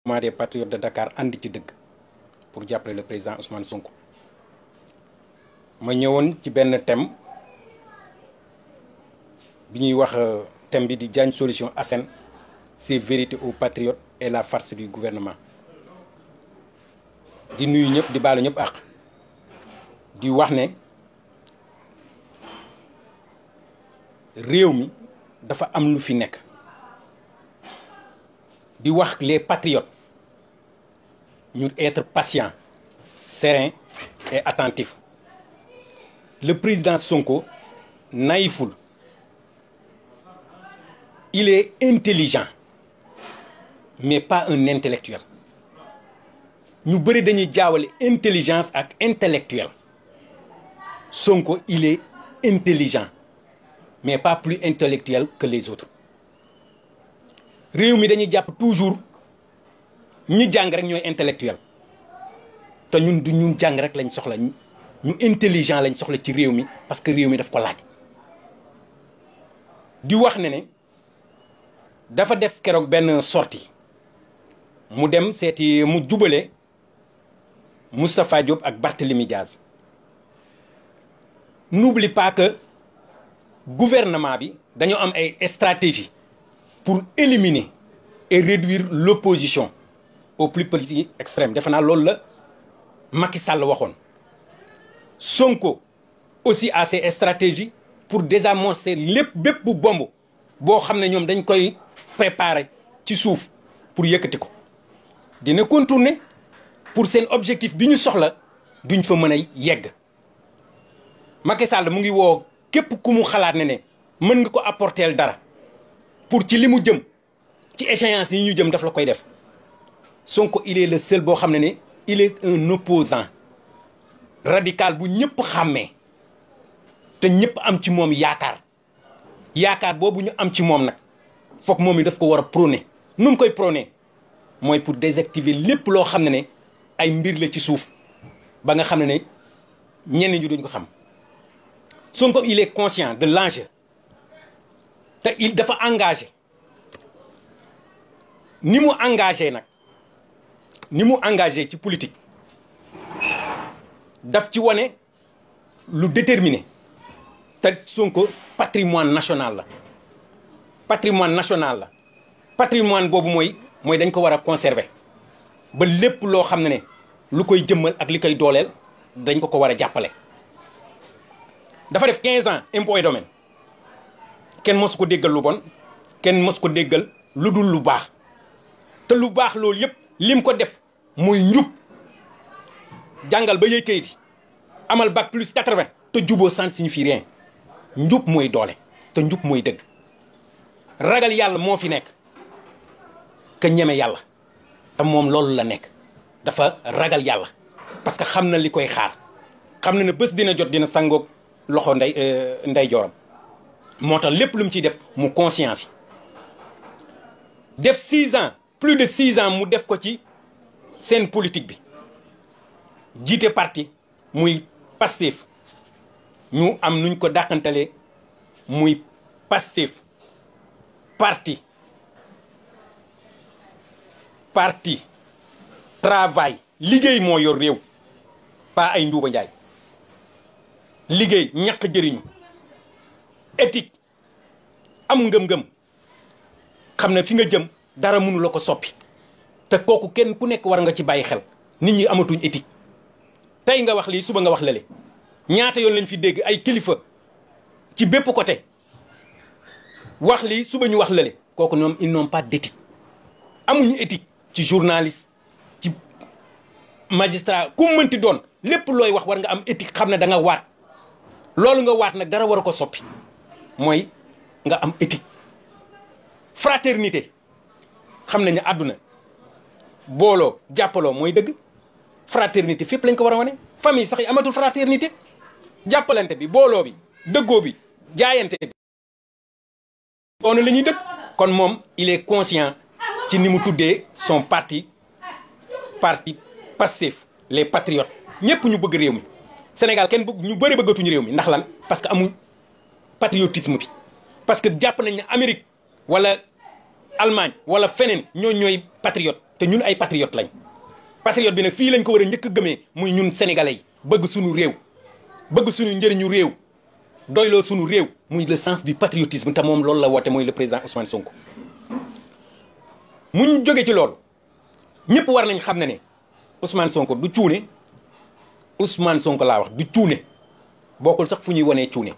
des patriotes de Dakar ànd ci dëgg pour jàppale le président Ousmane Sonko ma ñëwoon ci benn thème bi ñuy wax thème bi di Diagne Solution Assène ses vérités aux patriotes et la farce du gouvernement di nuyu ñëpp di baalu ñëpp àq di wax ne réew mi dafa am lu fi nekk di wax les patriotes ñu être patient serein et attentif. Le président Sonko naïful, il est intelligent mais pas un intellectuel. ñu bëri dañuy jaawale intelligence ak intellectuel. Sonko il est intelligent mais pas plus intellectuel que les autres. réew mi dañuy jàpp toujours ñi jàng rek ñooy intellectuel te ñun du ñun jàng rek lañ soxla ñu intelligent lañ soxla ci réew mi parce que réew mi daf ko laaj. di wax ne dafa def keroog benn sortie mu dem seeti mu jubale Moustapha Diop ak Barthélémy Diaz. N'oublie pas que gouvernement bi dañoo am ay stratégie pour éliminer et réduire l'opposition au plus petit extrême. defe naa loolu la Macky Sall waxoon. Sonko aussi a ses stratégies pour désamorcer lépp bépp bu bomb boo xam ne ñoom dañ koy préparer ci suuf pour yëkkati ko. dina contourner pour seen objectif bi ñu soxla duñ fa mën a yegg. Macky Sall mu ngi woo képp ku mu xalaat ne mën nga ko apporter dara pour ci li mu jëm ci échéance yi ñu jëm daf la koy def. Sonko il est le seul boo xam ne il est un opposant radical bu ñëpp xàmmee te ñëpp am ci moom yaakaar boobu ñu am ci moom nag foog moom i daf ko war a prôner. nu mu koy prôner mooy pour désactiver lépp loo xam ne ay mbir la ci suuf ba nga xam ne ñenn ñi duñ ko xam. Sonko il est conscient de l'enjeu te il dafa engagé ni mu engagé ci politique daf ci wane lu déterminé te Sonko patrimoine national la. patrimoine boobu mooy dañ ko war a conserver ba lépp loo xam ne lu koy jëmmal ak li koy dooleel dañ ko war a jàppale. dafa def 15 ans impôt et domaine kenn mosu ko déggal lu bon kenn mosu ko déggal lu dul lu baax te lu baax loolu yëpp lim ko def muy njub jàngal ba yëy kayit yi amal bac plus 80 te juboo ça ne signifie rien. njub mooy doole te njub mooy dëgg. ragal yàlla moo fi nekk ka ñeme yàlla te moom loolu la nekk dafa ragal yàlla parce que xam na li koy xaar xam na ne bés dina jot dina sangoog loxo ndey jooram moo tax lépp lu mu ciy def mu conscience yi. def 6 ans plus de 6 ans mu def ko ci seen politique bi jiite parti muy Pastef ñu am nuñ ko dàqantalee muy Pastef parti travail liggéey moo yor réew pas ay nduuba njaay. liggéey ñàkk jëriñu éthique am ngëm-ngëm xam ne fi nga jëm dara mënu la ko soppi te kooku kenn ku nekk war nga ci bàyyi xel. nit ñi amatuñ éthique tey nga wax lii suba nga wax lale ñaata yoon lañ fi dégg ay kilifa ci bépp côté wax lii suba ñu wax lale kooku ñoom ils n'ont pas d'éthique. amuñu éthique ci journaliste ci magistrat ku mënti doon lépp looy wax war nga am éthique xam ne da nga waat. loolu nga waat nag dara war a ko soppi mooy nga am éthique. fraternité xam nañu àdduna booloo jàppaloo mooy dëgg. fraternité fépp lañ ko war a wane. famille sax yi amatul fraternité jàppalante bi booloo bi dëggoo bi jaayante bi. on la ñuy dëkk. kon moom il est conscient ci ni mu tuddee son parti Pastef les patriotes ñëpp ñu bëgg réew mi. Sénégal kenn bëgg ñu bëri bëggatuñu réew mi ndax lan parce que amuñ patriotisme bi parce que jàpp nañ ne Amérique wala Allemagne wala feneen ñooy patriote te ñun ay patriotes lañ. patriote bi nag fii lañ ko war a njëkk a gëmee muy ñun sénégalais yi bëgg suñu réew bëgg suñu njëriñu réew doyloo suñu réew muy le sens du patriotisme te moom loolu la woote mooy le président Ousmane Sonko. muñ jóge ci loolu ñëpp war nañ xam ne Ousmane Sonko du cuune Ousmane Sonko laa wax du cuune bokkul sax fu ñuy wanee cuune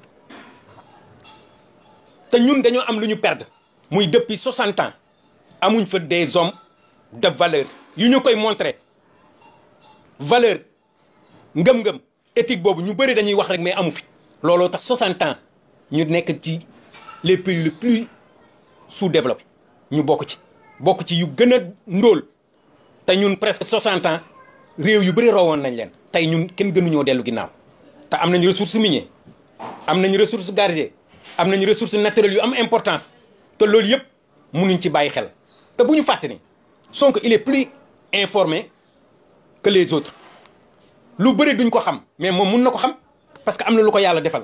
te ñun dañoo am lu ñu perdre muy depuis 60 ans amuñ fa des hommes de valeur yu ñu koy montrer valeur ngëm-ngëm éthique boobu ñu bëri dañuy wax rek mais amu fi. looloo tax 60 ans ñu nekk ci les pays les plus sous-développés ñu bokk ci yu gën a ndóol te ñun presque 60 ans réew yu bëri rawoon nañ leen tey ñun kenn gënuñoo dellu ginnaaw te am nañu ressources minières am nañu ressources gazières am nañu ressources naturelles yu am importance te loolu yëpp mënuñ ci bàyyi xel te bu ñu fàtte ne Sonko il est plus informé que les autres lu bëri duñ ko xam mais moom mun na ko xam parce que am na lu ko yàlla defal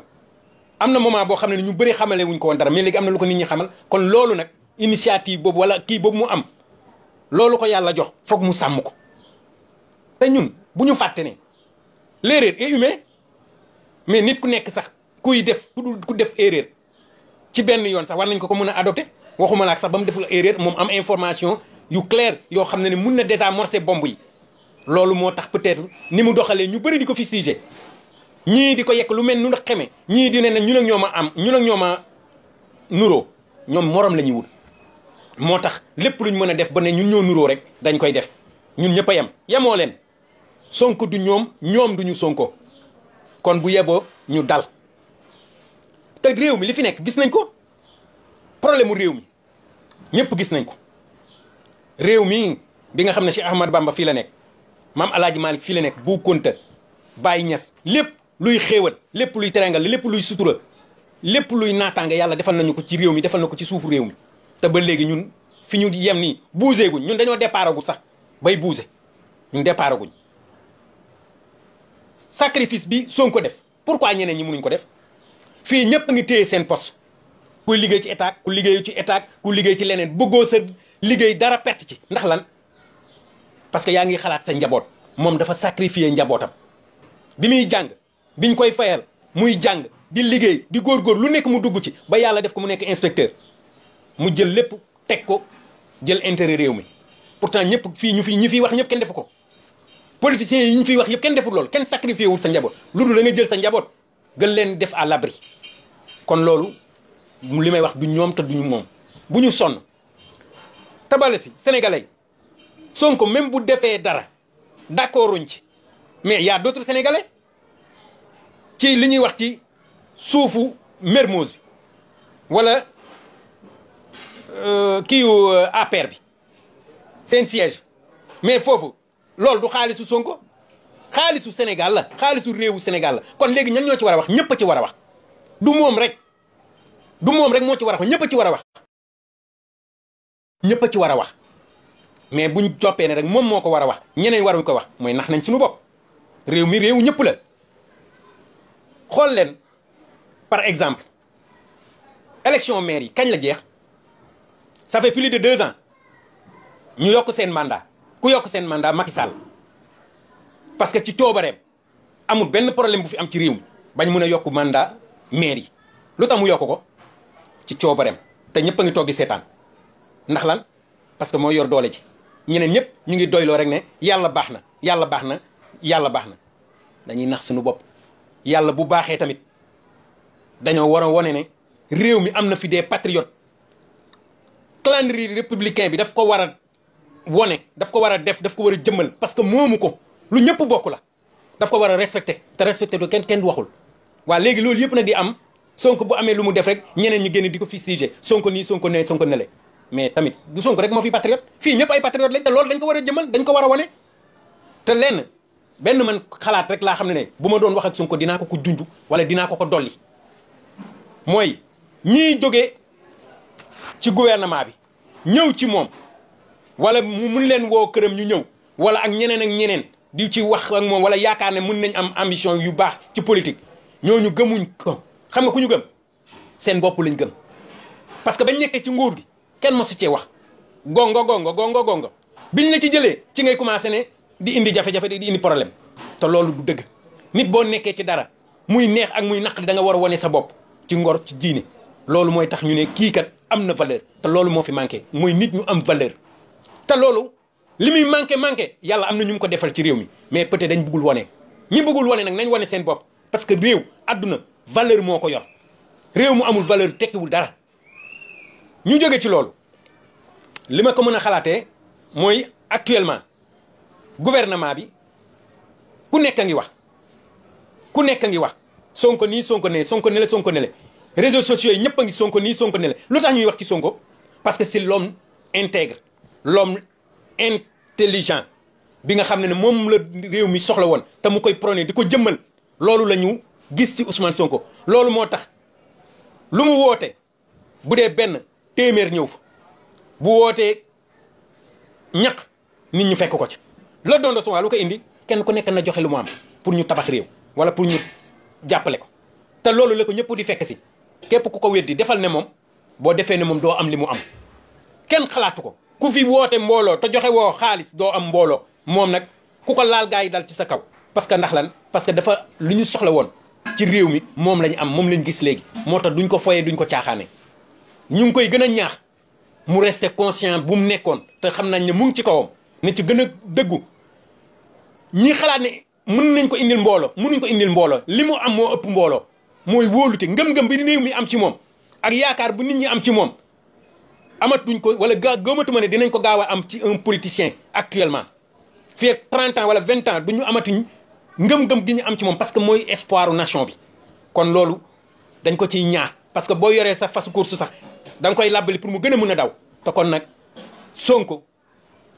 am na moment boo xam ne ñu bëri xamale wuñ ko woon dara mais léegi am na lu ko nit ñi xamal kon loolu nag initiative boobu wala kii boobu mu am loolu ko yàlla jox foog mu sàmm ko te ñun bu ñu fàtte ne l'erreur est humaine mais nit ku nekk sax ku def erreur ci benn yoon sax war nañ ko mën a adopté waxuma la sax ba mu deful erreur moom am information yu clair yoo xam ne mun na désamorcer bombe yi loolu moo tax peut-être ni mu doxalee ñu bëri di ko fustiger ñii di ko yekk lu mel nu xeme ñii di ne ñun ak ñoom a am ñun ak ñoom a nuroo ñoom morom la ñuy wut moo tax lépp luñ mën a def ba ne ñun ñoo nuroo rek dañ koy def ñun ñëpp a yem yemoo leen Sonko du ñoom duñu Sonko kon bu yeboo ñu dal te réew mi li fi nekk gis nañ ko problème mu réew mi ñëpp gis nañ ko réew mi bi nga xam ne Cheikh Ahmad Bamba fii la nekk maam El Hadj Malick fii la nekk Bu Kunta Baye Niass lépp luy xéewal lépp luy terangal lépp luy sutura lépp luy naataanga yàlla defal nañu ko ci réew mi defal na ko ci suufu réew mi te ba léegi ñun fi ñu yem nii bougé guñ ñun dañoo départ gu sax bay bougé ñun départ guñ sacrifice bi Sonko def pourquoi ñeneen ñi mënuñ ko def fii ñëpp ngi téye seen poste ku liggéey ci état ku liggéeyu ci état ku liggéey ci leneen bëggoo sa liggéey dara perte ci ndax lan parce que yaa ngi xalaat sa njaboot moom dafa sacrifier njabootam bi muy jàng biñ koy fayal muy jàng di liggéey di góorgóor lu nekk mu dugg ci ba yàlla def ko mu nekk inspecteur mu jël lépp teg ko jël intérêt réew mi pourtant ñëpp fii ñi fiy wax ñëpp kenn defu ko politiciens yi ñu fiy wax yëpp kenn deful loolu kenn sacrifié wul sa njaboot lu dul da nga jël sa njaboot gën leen def à l'abri kon loolu li may wax du ñoom te duñu moom bu ñu sonn tabale si sénégalais Sonko même bu defee dara d'accorduñ ci mais y a d'autres sénégalais ci li ñuy wax ci suufu Mermoz bi wala kiiwu APR bi seen siège mais foofu loolu du xaalisu Sonko xaalisu Sénégal la xaalisu réewu Sénégal la kon léegi ñan ñoo ci war a wax ñëpp a ci war a wax du moom rek moo ci war a wax ñëpp a ci war a wax ñëpp a ci war a wax mais buñ joppee ne rek moom moo ko war a wax ñeneen waruñ ko wax mooy nax nañ suñu bopp réew mi réewu ñëpp la xool leen par exemple élection maire yi kañ la jeex ça fait plus de 2 ans ñu yokk seen mandat ku yokk seen mandat Macky Sall parce que ci coobareem amul benn problème bu fi am ci réew mi bañ mën a yokk mandat maire yi lu tax mu yokk ko ci coobareem te ñëpp a ngi toog di seetaan ndax lan parce que mooy yor doole ji ñeneen ñëpp ñu ngi doyloo rek ne yàlla baax na yàlla baax na yàlla baax na dañuy nax suñu bopp yàlla bu baaxee tamit dañoo war a wone ne réew mi am na fi des patriotes calendrier républicain bi daf ko war a wone daf ko war a def daf ko war a jëmmal parce que moomu ko lu ñëpp bokk la daf ko war a respecté te respecté do kenn waxul waa léegi loolu yëpp nag di am Sonko bu amee lu mu def rek ñeneen ñi génn di ko fustiger Sonko nii Sonko ne Sonko nele mais tamit du Sonko rek moo fi patriote fii ñëpp ay patriote lañ te loolu dañ ko war a jëmmal dañ ko war a wane te lenn benn man xalaat rek laa xam ne bu ma doon wax ak Sonko dinaa ko junj wala dinaa ko dolli mooy ñiy jógee ci gouvernement bi ñëw ci moom wala mu mun leen woo këram ñu ñëw wala ak ñeneen di ci wax ak moom wala yaakaar ne mun nañ am ambition yu baax ci politique ñooñu gëmuñ ko xam nga ku ñu gëm seen bopp lañ gëm parce que bañ nekkee ci nguur gi kenn mosu cee wax gongo biñ la ci jëlee ci ngay commencé ne di indi jafe-jafe di indi problème te loolu du dëgg. nit boo nekkee ci dara muy neex ak muy naqari da nga war a wane sa bopp ci ngor ci diine loolu mooy tax ñu ne kii kat am na valeur te loolu moo fi manqué mooy nit ñu am valeur. te loolu li muy manqué yàlla am na ñu ko defal ci réew mi mais peut-être dañ bëggul wane ñi bëggul wane nag nañ wane seen bopp parce que réew àdduna valeur moo ko yor réew mu amul valeur tekkiwul dara. ñu jóge ci loolu li ma ko mën a xalaatee mooy actuellement gouvernement bi ku nekk a ngi wax ku nekk a ngi wax Sonko nii Sonko ne Sonko ne le Sonko ne le réseaux sociaux yi ñëpp a ngi Sonko nii Sonko ne le lu tax ñuy wax ci Sonko parce que c'est l'homme intègre l'homme intelligent bi nga xam ne moom la réew mi soxla woon te mu koy prôné di ko jëmmal loolu la ñu gis ci Ousmane Sonko loolu moo tax lu mu woote bu dee benn téeméer ñëw fa bu wootee ñaq nit ñu fekk ko ci la doon de lu ko indi kenn ku nekk na joxe lu mu am pour ñu tabax réew wala pour ñu jàppale ko te loolu la ko ñëpp di fekk si képp ku ko weddi defal ne moom boo defee ne moom doo am li mu am kenn xalaatu ko ku fi woote mbooloo te joxe woo xaalis doo am mbooloo moom nag ku ko laal gaa yi dal ci sa kaw parce que ndax lan parce que dafa lu ñu soxla woon ci réew mi moom lañu am moom lañ gis léegi moo tax duñ ko foyee duñ ko caaxaane ñu ngi koy gën a ñaax mu rester conscient bu mu nekkoon te xam nañ ne mu ngi ci kawam ne ci gën a dëggu ñi xalaat ne mën nañ ko indil mbooloo mënuñ ko indil mbooloo li mu am moo ëpp mbooloo mooy wóolute ngëm-ngëm bi réew mi am ci moom ak yaakaar bu nit ñi am ci moom amatuñ ko wala gëmatuma ne dinañ ko gaaw a am ci un politicien actuellement fii ak 30 ans wala 20 ans du ñu amatuñ ngëm-ngëm gi ñu am ci moom parce que mooy espoiru nation bi kon loolu dañ ko ciy ñaax parce que boo yoree sa fasu course sax da nga koy làbbali pour mu gën a mën a daw te kon nag Sonko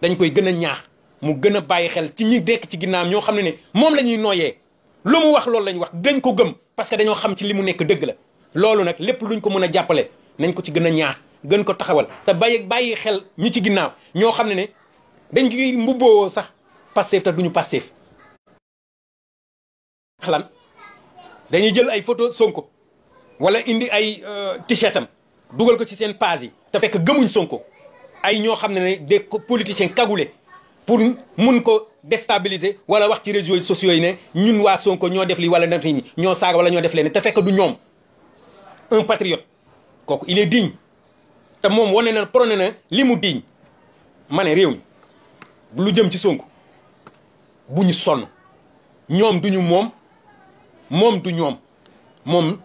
dañ koy gën a ñaax mu gën a bàyyi xel ci ñi dekk ci ginnaam ñoo xam ne moom la ñuy nooyee lu mu wax loolu la ñu wax dañ ko gëm parce que dañoo xam ci li mu nekk dëgg la loolu nag lépp luñ ko mën a jàppale nañ ko ci gën a ñaax gën ko taxawal te bàyyi xel ñi ci ginnaaw ñoo xam ne dañ koy mbubboo sax Pastef te duñu Pastef xalan dañuy jël ay photo Sonko wala indi ay t-shirtam dugal ko ci seen page yi te fekk gëmuñ Sonko ay ñoo xam ne des politiciens cagoulés pour mun ko déstabiliser wala wax ci réseaux sociaux yi ne ñun waa Sonko ñoo def li wala def ni ñoo saaga wala ñoo def leen te fekk du ñoom un patriote kooku il est digne te moom wane na prôné na li mu digne ma ne réew mi lu jëm ci Sonko bu ñu sonn ñoom duñu moom du ñoom moom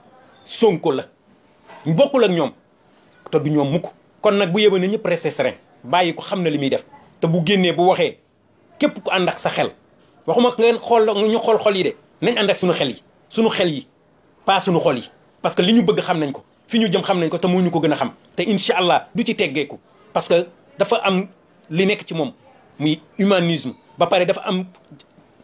Sonko la bokkul ak ñoom te du ñoom mukk kon nag bu yéba na ñëpp resté serein bàyyi ko xam na li muy def te bu génnee bu waxee képp ku ànd ak sa xel waxuma ngeen xool ñu xool xol yi de nañ ànd ak suñu xel yi pas suñu xol yi parce que li ñu bëgg xam nañ ko fi ñu jëm xam nañ ko te mu ñu ko gën a xam te incha allah du ci teggeeku parce que dafa am li nekk ci moom muy humanisme ba pare dafa am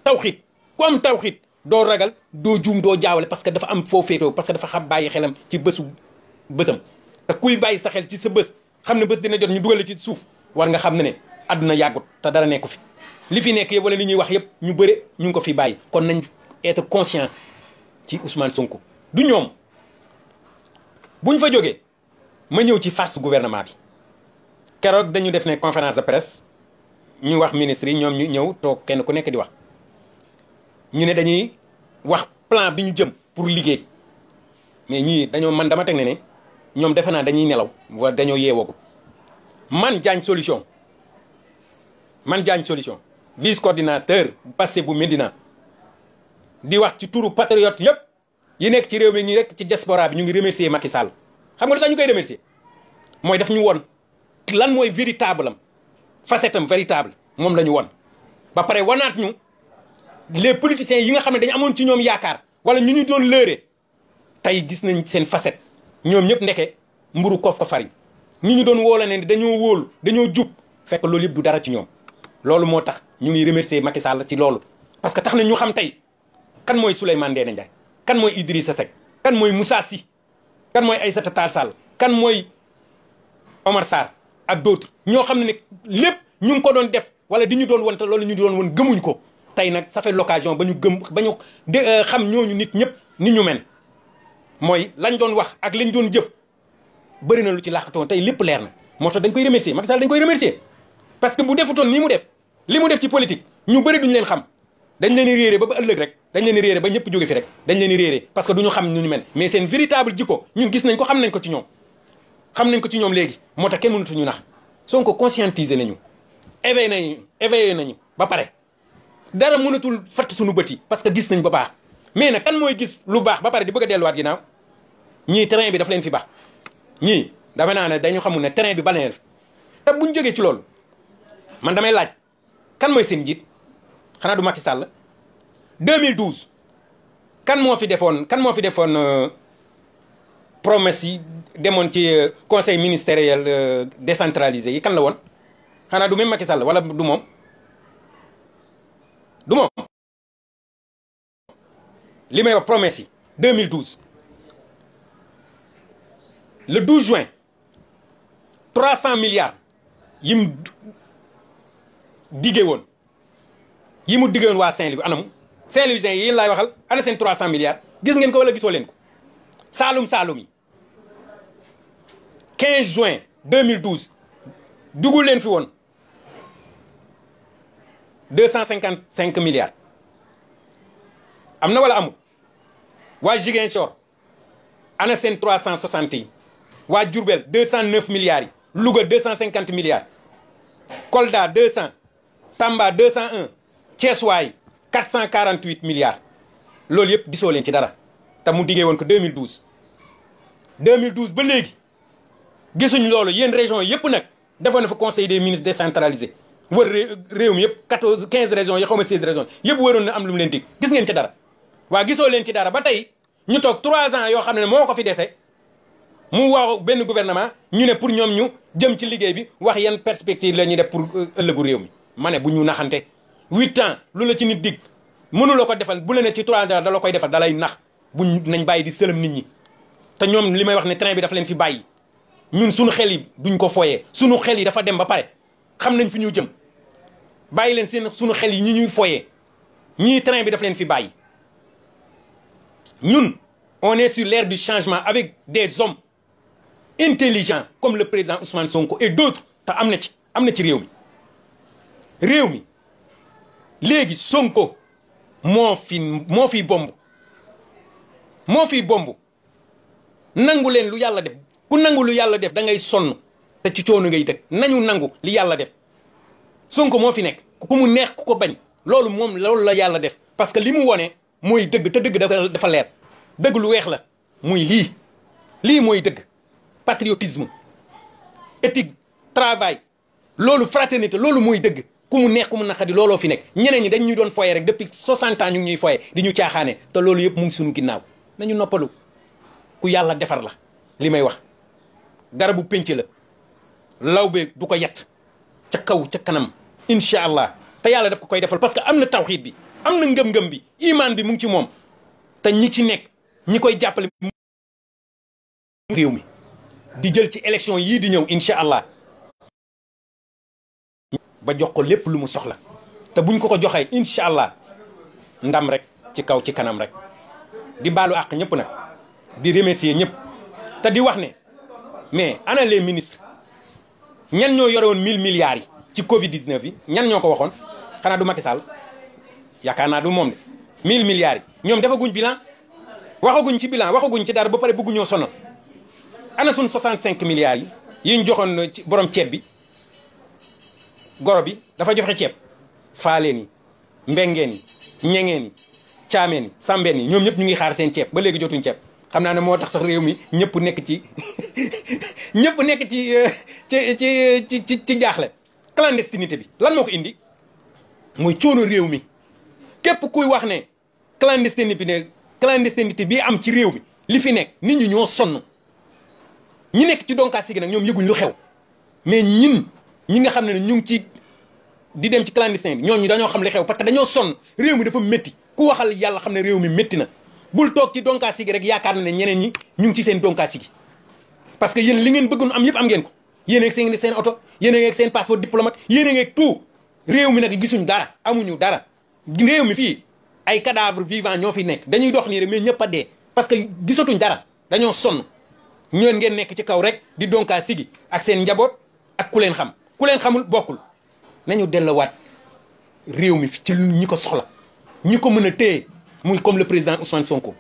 tawxiit ku am tawxiit doo ragal doo juum doo jaawale parce que dafa am foo féetoo parce que dafa xam bàyyi xelam ci bësam te kuy bàyyi sa xel ci sa bës xam ne bës dina jot ñu dugale ci suuf war nga xam ne àdduna yàggut te dara nekku fi li fi nekk yëpp wala li ñuy wax yëpp ñu bëre ñu ngi ko fi bàyyi kon nañ être conscient ci Ousmane Sonko du ñoom buñ fa jógee ma ñëw ci face gouvernement bi keroog dañu def ne conférence de presse ñu wax ministre yi ñoom ñu ñëw toog kenn ku nekk di wax ñu ne dañuy wax plan bi ñu jëm pour liggéey mais ñii dañoo man dama teg ne ñoom defe naa dañuy nelaw wala dañoo yeewoogu man Diagne Solution vice coordinateur Pastef bu Médina di wax ci turu patriote yëpp yi nekk ci réew mi ñi rek ci diaspora bi ñu ngi remercier Macky Sall xam nga lu tax ñu koy remercier mooy daf ñu woon lan mooy véritable am facette am véritable moom la ñu woon ba pare wanaat ñu les politiciens yi nga xam ne dañu amoon ci ñoom yaakaar wala ñu doon lëre tey gis nañ seen facette ñoom ñëpp ndeke mburu koof ko fariñ ñu doon wóola ne dañoo wóolu dañoo jub fekk loolu yëpp du dara ci ñoom loolu moo tax ñu ngi remercier Macky Sall ci loolu parce que tax na ñu xam tey kan mooy Souleymane Ndéné Ndiaye kan mooy Idrissa Seck kan mooy Moussa Sy kan mooy Aïssata Tall Sall kan mooy Omar Sarr ak d'autres ñoo xam ne lépp ñu ngi ko doon def wala di ñu doon won te loolu ñu doon won gëmuñ ko tey nag ça fait l'occasion ba ñu gëm ba ñu xam ñooñu nit ñëpp ni ñu mel mooy lañ doon wax ak lañ doon jëf bëri na lu ci làqatoon tey lépp leer na moo tax dañ koy remercier Macky Sall dañ koy remercier parce que bu defutoon nii mu def li mu def ci politique ñu bëri duñu leen xam dañ leen di réeré ba ëllëg rek dañ leen di réeré ba ñëpp jóge fi rek dañ leen di réeré parce que duñu xam ñu mel mais seen véritable jikko ñun gis nañ ko xam nañ ko ci ñoom xam nañ ko ci ñoom léegi moo tax kenn mënatuñu nax Sonko conscientiser nañu éveillé nañu ba pare dara mënatul fatt suñu bët yi parce que gis nañ ba baax mais nag kan mooy gis lu baax ba pare di bëgg a delluwaat ginnaaw ñii train bi daf leen fi baax ñii dafa naa ne dañu xamul ne train bi ba leen fi te buñ jógee ci loolu man damay laaj kan mooy seen njiit xanaa du Macky Sall 2012 kan moo fi defoon promesse yi demoon ci conseil ministériel décentralisé yi kan la woon xanaa du même Macky Sall wala du moom li may wax promesse yi 2012 le 12 juin 300 milliards yi mu diggee woon waa Saint-Louis anam Saint-Louisien yi yéen laay waxal ana seen 300 milliards gis ngeen ko wala gisoo leen ko Saalum yi 15 juin 2012 dugul leen fi woon 255 milliards am na wala amul waa Ziguinchor ana seen 360 yi waa Diourbel 209 milliards yi Louga 250 milliards Kolda 200 Tamba 201 Thiès waay 448 milliards loolu yëpp gisoo leen ci dara te mu diggee woon ko 2012 ba léegi gisuñ loolu yéen régions yëpp nag defoon na fa conseil des ministres décentralisé wër réew mi yëpp 15 régions yi xaw ma 16 régions yëpp waroon na am lu mu leen dig gis ngeen ci dara waa gisoo leen ci dara ba tey ñu toog 3 ans yoo xam ne moo ko fi dese mu wax benn gouvernement ñu ne pour ñoom ñu jëm ci liggéey bi wax yan perspective la ñuy def pour ëllëgu réew mi ma ne bu ñu naxante 8 ans lu la ci nit dig mënu la ko defal bu la ne ci 3 ans da la koy defal da lay nax buñ nañ bàyyi di sëlëm nit ñi te ñoom li may wax ne train bi dafa leen fi bàyyi ñun suñu xel yi duñ ko foyee suñu xel yi dafa dem ba pare xam nañ fi ñu jëm bàyyi leen seen suñu xel yi ñi ñuy foyee ñii train bi dafa leen fi bàyyi ñun on est sur l'ère du changement avec des hommes intelligents comme le président Ousmane Sonko et d'autres te am na ci réew mi léegi Sonko moo fiy bomb nangu leen lu yàlla def ku nangu lu yàlla def da ngay sonn te ci coono ngay dëkk nañu nangu li yàlla def Sonko moo fi nekk ku mu neex ku ko bañ loolu la yàlla def parce que li mu wone mooy dëgg te dëgg dafa leer dëgg lu weex la muy lii mooy dëgg patriotisme éthique travail loolu fraternité loolu mooy dëgg ku mu neex ku mu naqadi looloo fi nekk ñeneen ñi dañ ñu doon foye rek depuis 60 ans ñu ngi ñuy foye di ñu caaxaane te loolu yëpp mu ngi suñu ginnaaw nañu noppalu ku yàlla defar la li may wax garabu pénc la lawbe du ko yett ca kaw ca kanam incha allah te yàlla daf ko koy defal parce que am na tawxiid bi am na ngëm-ngëm bi imaan bi mu ngi ci moom te ñi ci nekk ñi koy jàppale réew mi di jël ci élection yii di ñëw incha allah ba jox ko lépp lu mu soxla te buñ ko joxee incha allah ndam rek ci kaw ci kanam rek di baalu àq ñëpp nag di remercier ñëpp te di wax ne mais ana les ministres ñan ñoo yore woon 1000 milliards yi ci Covid 19 yi ñan ñoo ko waxoon xanaa du Macky Sall yaakaar naa du moom de 1000 milliards yi ñoom defaguñ bilan waxaguñ ci bilan waxaguñ ci dara ba pare bëgguñoo sonal ana suñ 65 milliards yi ñu joxoon ci borom ceeb bi goro bi dafa joxe ceeb faaleen yi mbengeen yi ñengeen yi caameen yi sambeen yi ñoom ñëpp ñu ngi xaar seen ceeb ba léegi jotuñ ceeb xam naa ne moo tax sax réew mi ñëpp nekk ci ci jaaxle clandestinité bi lan moo ko indi mooy coono réew mi képp kuy wax ne clandestinité bi am ci réew mi li fi nekk nit ñi ñoo sonn ñi nekk ci donkaas gi nag ñoom yëguñ lu xew mais ñi nga xam ne ñu ngi ci di dem ci clandestin bi ñooñu dañoo xam li xew parce que dañoo sonn réew mi dafa métti ku waxal yàlla xam ne réew mi métti na bul toog ci donkaas gi rek yaakaar na ne ñeneen ñi ñu ngi ci seen donkaas gi parce que yéen li ngeen bëggoon am yëpp am ngeen ko yéen ak seen oto yéen ak seen passeport diplomate yéen ak tout réew mi nag gisuñ dara amuñu dara réew mi fii ay cadavre vivant ñoo fi nekk dañuy dox nii rek mais ñëpp a dee parce que gisatuñ dara dañoo sonn ñoon ngeen nekk ci kaw rek di donkaas gi ak seen njaboot ak ku leen xam ku leen xamul bokkul nañu delluwaat réew mi ci ñi ko soxla ñi ko mën a téye muy comme le président Ousmane Sonko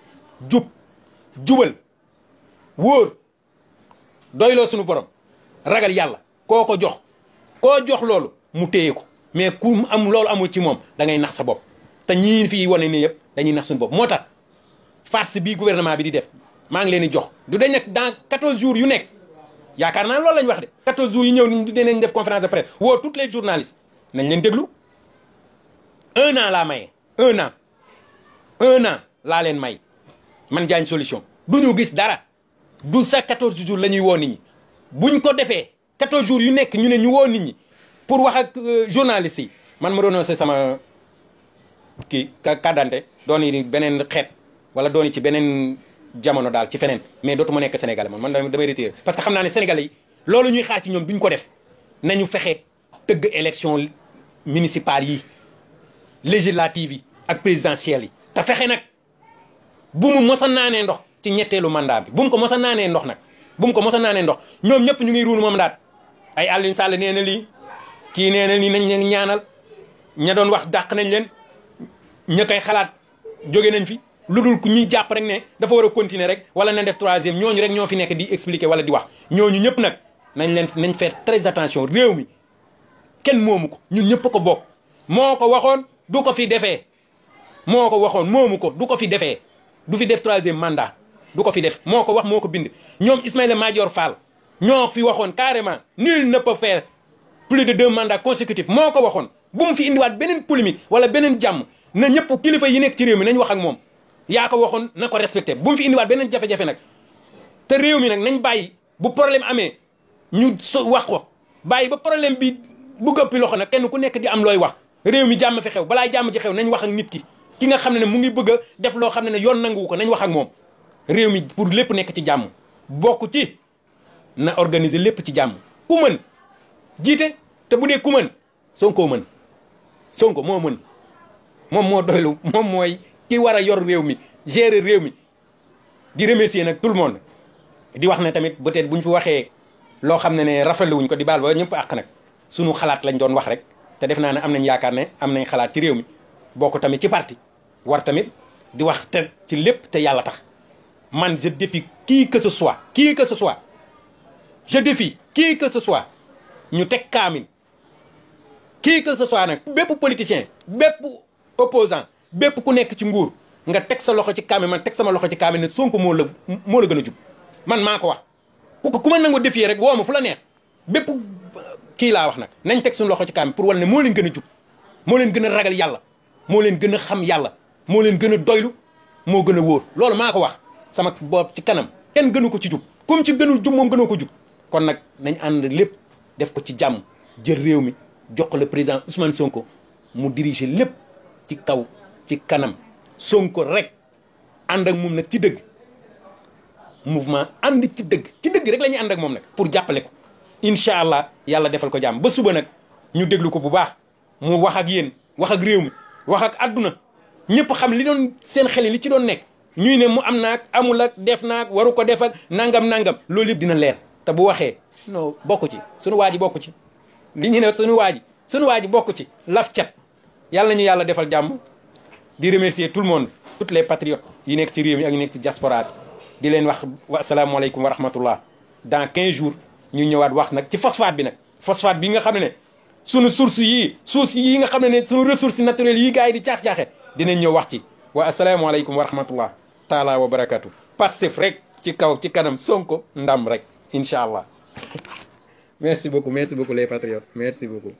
jubal wóor doyloo suñu borom ragal yàlla koo jox loolu mu téye ko mais ku am loolu amul ci moom da ngay nax sa bopp te ñii fii wane ni yëpp dañuy nax suñu bopp moo tax farce bii gouvernement bi di def maa ngi leen di jox du dañ nag dans 14 jours yu nekk yaakaar naa loolu lañ wax de 14 jours yi ñëw ni du dinañ def conférence de presse woo toutes les journalistes nañ leen déglu 1 an laa maye 1 an laa leen may man Diagne Solution du ñu gis dara du sa 14 jours la ñuy woo nit ñi buñ ko defee 14 jours yu nekk ñu ne ñu woo nit ñi pour wax ak journalistes yi man ma renoncé sama kii carte d'identité dooni beneen xeet wala dooni ci beneen jamono daal ci feneen mais dootuma nekk sénégalais man damay retiré parce que xam naa ne sénégalais yi loolu ñuy xaar ci ñoom duñ ko def nañu fexe tëgg élection municipale yi législative yi ak présidentielle yi te fexe nag bu mu mos a naanee ndox ci ñetteelu mandat bi bu mu ko mos a naanee ndox nag bu mu ko mos a naanee ndox ñoom ñëpp ñu ngi ruul moom daat ay Aliou Sall nee na lii kii nee na lii nañ leen ñaanal ña doon wax dàq nañ leen ña koy xalaat jóge nañ fi lu dul ku ñuy jàpp rek ne dafa war a continuer rek wala nañ def troisième ñooñu rek ñoo fi nekk di expliquer wala di wax ñooñu ñëpp nag nañ faire très attention réew mi kenn moomu ko ñun ñëpp ko bokk moo ko waxoon du ko fi defee moo ko waxoon moomu ko du ko fi defee du fi def troisième mandat du ko fi def moo ko wax moo ko bind ñoom Ismaïla Madior Fall ñoo fi waxoon carrément nul ne peut faire plus de 2 mandats consécutifs moo ko waxoon bu mu fi indiwaat beneen polémique wala beneen jàmm na ñëpp kilifa yi nekk ci réew mi nañ wax ak moom yaa ko waxoon na ko respecté bu mu fi indiwaat beneen jafe-jafe nag te réew mi nag nañ bàyyi bu problème amee ñu wax ko bàyyi ba problème bi bu gëppi loxo nag kenn ku nekk di am looy wax réew mi jàmm fi xew balaa jàmm ci xew nañ wax ak nit ki nga xam ne mu ngi bëgg a def loo xam ne yoon nangu ko nañ wax ak moom réew mi pour lépp nekk ci jàmm bokk ci na organiser lépp ci jàmm ku mën jiite te bu dee ku mën Sonko mën Sonko moo mën moom moo doylu moom mooy ki war a yor réew mi gérer réew mi di remercier nag tout le monde di wax ne tamit peut-être bu ñu fi waxee loo xam ne rafetlu wuñ ko di baal ba ñëpp àq nag sunu xalaat lañ doon wax rek te def naa ne am nañ yaakaar ne am nañ xalaat ci réew mi bokk tamit ci parti war tamit di wax te ci lépp te yàlla tax man je défie qui que ce soit je défie qui que ce soit ñu teg kaamin qui que ce soit nag bépp politicien bépp opposant bépp ku nekk ci nguur nga teg sa loxo ci kaamin man teg sama loxo ci kaamin ne Sonko moo la gën a jub man maa ko wax ku ma nangu défier rek woo ma fu la neex bépp kii laa wax nag nañ teg suñu loxo ci kaamin pour wal ne moo leen gën a jub moo leen gën a ragal yàlla moo leen gën a xam yàlla moo leen gën a doylu moo gën a wóor loolu maa ko wax sama bopp ci kanam kenn gënu ko ci jub comme ci gënul jub moom gënoo ko jub kon nag nañ ànd lépp def ko ci jàmm jël réew mi jox ko le président Ousmane Sonko mu diriger lépp ci kaw ci kanam Sonko rek ànd ak moom nag ci dëgg mouvement ànd ci dëgg rek la ñuy ànd ak moom nag pour jàppale ko incha allah yàlla defal ko jàmm ba suba nag ñu déglu ko bu baax mu wax ak yéen wax ak réew mi wax ak àdduna ñëpp xam li doon seen xel li ci doon nekk ñuy ne mu am naag amul ak def naag waru ko def ak nangam loolu yëpp dina leer te bu waxee non bokku ci sunu waa ji bokku ci li ñu ne sunu waa ji bokku ci laf cat yàlla ñu yàlla defal jàmm di remercier tout le monde toutes les patriotes yi nekk ci réew mi ak yi nekk ci diaspora bi di leen wax asalaamaaleykum wa rahmatullah dans 15 jours ñu ñëwaat wax nag ci phosphate bi nag phosphate bi nga xam ne sunu source yii suuf yi nga xam ne sunu ressources naturelles yi gars yi di caax-caaxe dinañ ñëw wax ci wa asalaamaaleykum wa rahmatullah taala wa barakatu Pastef rek ci kaw ci kanam Sonko ndam rek incha allah merci beaucoup les patriotes merci beaucoup